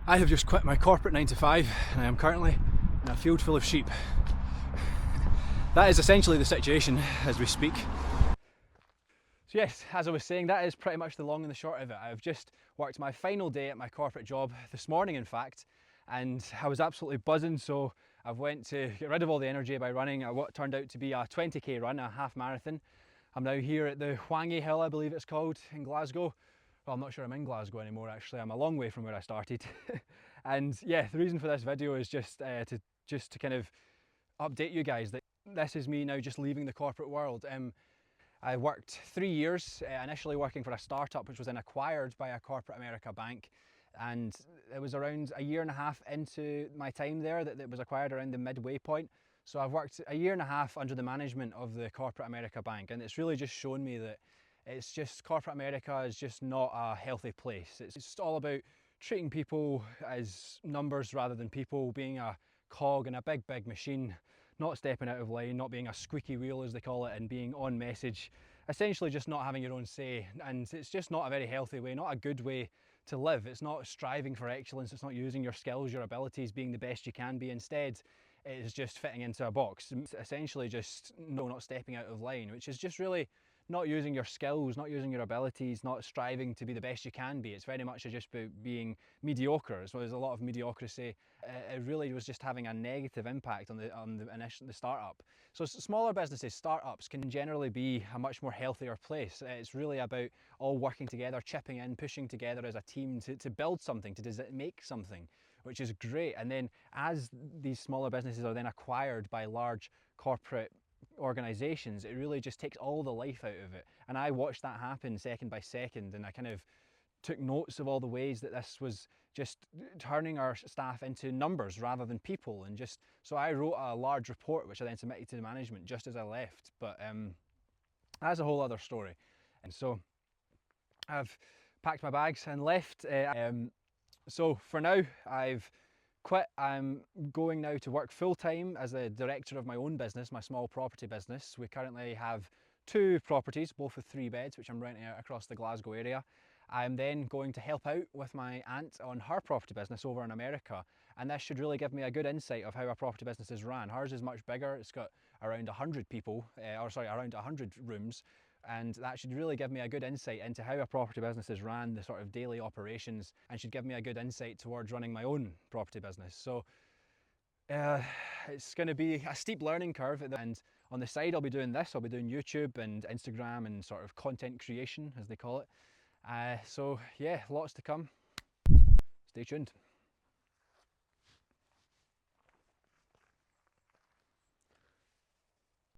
I have just quit my corporate 9 to 5 and I am currently in a field full of sheep. That is essentially the situation as we speak. So yes, as I was saying, that is pretty much the long and the short of it. I've just worked my final day at my corporate job this morning, in fact, and I was absolutely buzzing. So I've went to get rid of all the energy by running what turned out to be a 20k run, a half marathon. I'm now here at the Huangy hill, I believe it's called, in Glasgow. Well, I'm not sure I'm in Glasgow anymore actually, I'm a long way from where I started. And yeah, the reason for this video is just to kind of update you guys that this is me now just leaving the corporate world. I worked 3 years, initially working for a startup which was then acquired by a corporate America bank, and it was around a year and a half into my time there that it was acquired, around the midway point. So I've worked a year and a half under the management of the corporate America bank, and it's really just shown me that it's just, corporate America is just not a healthy place. It's just all about treating people as numbers rather than people, being a cog in a big machine, not stepping out of line, not being a squeaky wheel as they call it, and being on message, essentially just not having your own say. And it's just not a very healthy way, not a good way to live. It's not striving for excellence, it's not using your skills, your abilities, being the best you can be. Instead, it is just fitting into a box, essentially just not stepping out of line, which is just really not using your skills, not using your abilities, not striving to be the best you can be. It's very much just about being mediocre. So there's a lot of mediocrity. It really was just having a negative impact on the startup. So smaller businesses, startups, can generally be a much more healthier place. It's really about all working together, chipping in, pushing together as a team to build something, to make something, which is great. And then as these smaller businesses are then acquired by large corporate organizations, it really just takes all the life out of it. And I watched that happen second by second, and I kind of took notes of all the ways that this was just turning our staff into numbers rather than people. And just so I wrote a large report which I then submitted to the management just as I left, but that's a whole other story. And so I've packed my bags and left. So for now I've quit. I'm going now to work full-time as the director of my own business, my small property business. We currently have 2 properties, both with 3 beds, which I'm renting out across the Glasgow area. I'm then going to help out with my aunt on her property business over in America, and this should really give me a good insight of how our property business is ran. Hers is much bigger, it's got around 100 people, around 100 rooms, and that should really give me a good insight into how a property business is ran, the sort of daily operations, and should give me a good insight towards running my own property business. So it's going to be a steep learning curve, and on the side I'll be doing this, I'll be doing YouTube and Instagram and sort of content creation as they call it. So yeah, lots to come. Stay tuned.